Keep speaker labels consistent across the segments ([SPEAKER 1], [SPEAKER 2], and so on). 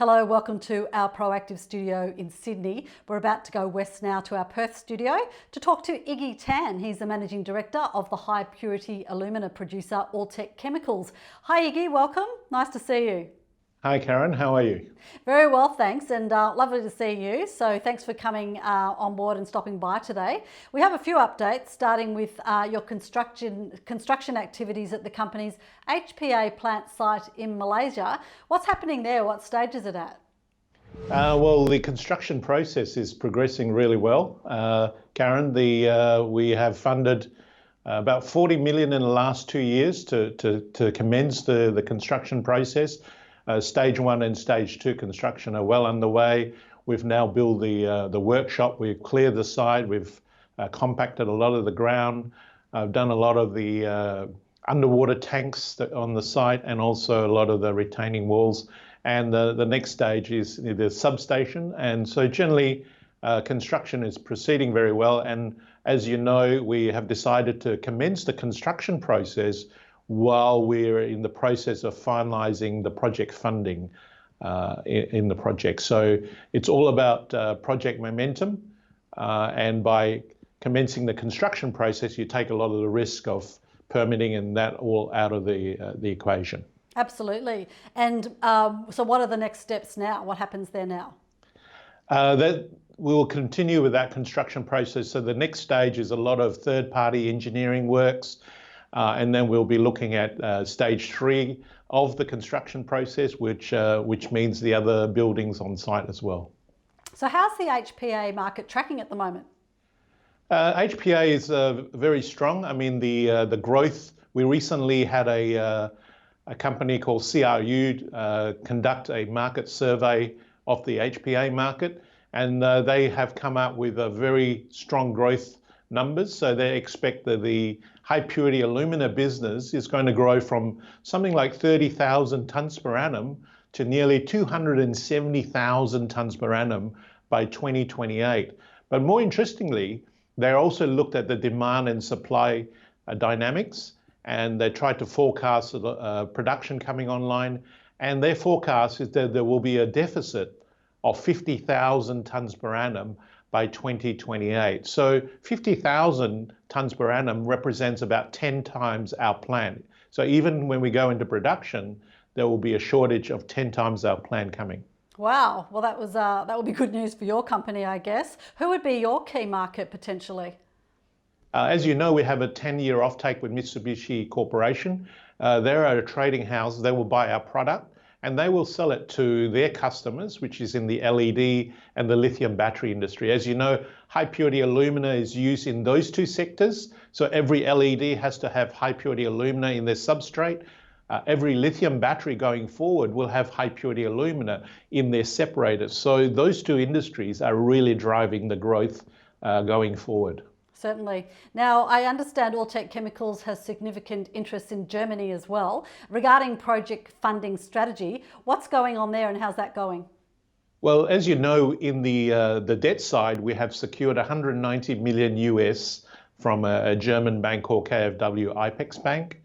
[SPEAKER 1] Hello, welcome to our Proactive studio in Sydney. We're about to go west now to our Perth studio to talk to Iggy Tan. He's the Managing Director of the high purity alumina producer Alltech Chemicals. Hi Iggy, welcome. Nice to see you.
[SPEAKER 2] Hi Karen, how are you?
[SPEAKER 1] Very well, thanks, and lovely to see you. So thanks for coming on board and stopping by today. We have a few updates, starting with your construction activities at the company's HPA plant site in Malaysia. What's happening there? What stage is it at?
[SPEAKER 2] Well, the construction process is progressing really well. Karen, we have funded about 40 million in the last 2 years to commence the construction process. Stage 1 and Stage 2 construction are well underway. We've now built the workshop. We've cleared the site. We've compacted a lot of the ground. I've done a lot of the underwater tanks on the site and also a lot of the retaining walls. And the next stage is the substation. And so generally, construction is proceeding very well. And as you know, we have decided to commence the construction process while we're in the process of finalising the project funding in the project. So it's all about project momentum, and by commencing the construction process, you take a lot of the risk of permitting and that all out of the equation.
[SPEAKER 1] Absolutely. And so what are the next steps now? What happens there now?
[SPEAKER 2] That we will continue with that construction process. So the next stage is a lot of third-party engineering works. And then we'll be looking at Stage 3 of the construction process, which means the other buildings on site as well.
[SPEAKER 1] So how's the HPA market tracking at the moment?
[SPEAKER 2] HPA is very strong. I mean, the growth, we recently had a company called CRU conduct a market survey of the HPA market, and they have come up with a very strong growth numbers. So they expect that the high purity alumina business is going to grow from something like 30,000 tonnes per annum to nearly 270,000 tonnes per annum by 2028. But more interestingly, they also looked at the demand and supply dynamics, and they tried to forecast production coming online. And their forecast is that there will be a deficit of 50,000 tonnes per annum by 2028. So 50,000 tonnes per annum represents about 10 times our plant. So even when we go into production, there will be a shortage of 10 times our plant coming.
[SPEAKER 1] Wow, well that would be good news for your company, I guess. Who would be your key market potentially?
[SPEAKER 2] As you know, we have a 10-year offtake with Mitsubishi Corporation. They're a trading house. They will buy our product and they will sell it to their customers, which is in the LED and the lithium battery industry. As you know, high purity alumina is used in those two sectors. So every LED has to have high purity alumina in their substrate. Every lithium battery going forward will have high purity alumina in their separators. So those two industries are really driving the growth going forward.
[SPEAKER 1] Certainly. Now, I understand Alltech Chemicals has significant interest in Germany as well. Regarding project funding strategy, what's going on there and how's that going?
[SPEAKER 2] Well, as you know, in the debt side, we have secured 190 million US from a German bank called KfW IPEX Bank.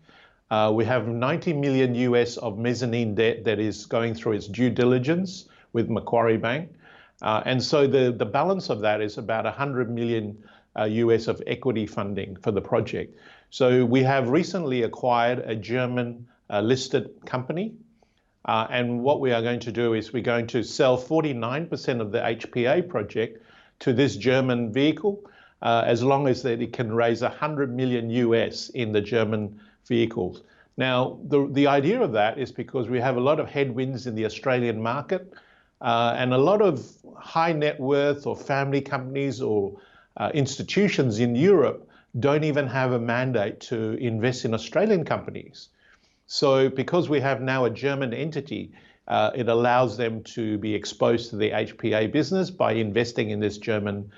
[SPEAKER 2] We have 90 million US of mezzanine debt that is going through its due diligence with Macquarie Bank. And so the balance of that is about 100 million US of equity funding for the project. So we have recently acquired a German listed company. And what we are going to do is we're going to sell 49% of the HPA project to this German vehicle, as long as that it can raise 100 million US in the German vehicles. Now, the idea of that is because we have a lot of headwinds in the Australian market, and a lot of high net worth or family companies or institutions in Europe don't even have a mandate to invest in Australian companies. So because we have now a German entity, it allows them to be exposed to the HPA business by investing in this German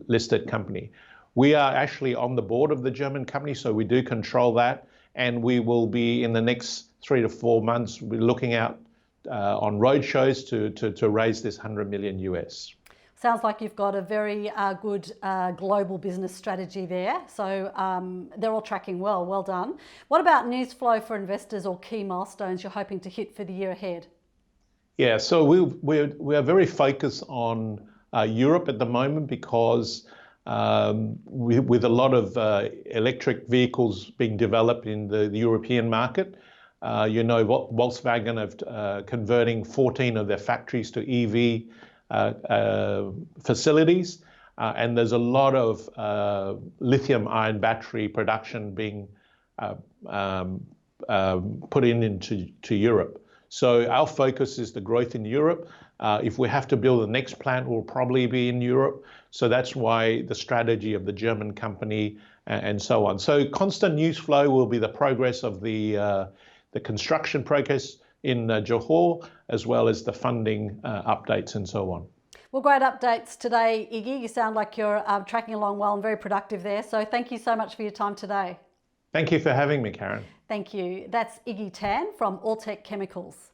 [SPEAKER 2] listed company. We are actually on the board of the German company, so we do control that. And we will be in the next 3 to 4 months, we're looking out on road shows to raise this 100 million US.
[SPEAKER 1] Sounds like you've got a very good global business strategy there. So they're all tracking well. Well done. What about news flow for investors or key milestones you're hoping to hit for the year ahead?
[SPEAKER 2] Yeah, so we are very focused on Europe at the moment because with a lot of electric vehicles being developed in the European market, Volkswagen have converting 14 of their factories to EV facilities, and there's a lot of lithium-ion battery production being put into Europe. So our focus is the growth in Europe. If we have to build the next plant, we'll probably be in Europe. So that's why the strategy of the German company and so on. So constant news flow will be the progress of the construction progress in Johor, as well as the funding updates and so on.
[SPEAKER 1] Well, great updates today, Iggy. You sound like you're tracking along well and very productive there. So thank you so much for your time today.
[SPEAKER 2] Thank you for having me, Karen.
[SPEAKER 1] Thank you. That's Iggy Tan from Alltech Chemicals.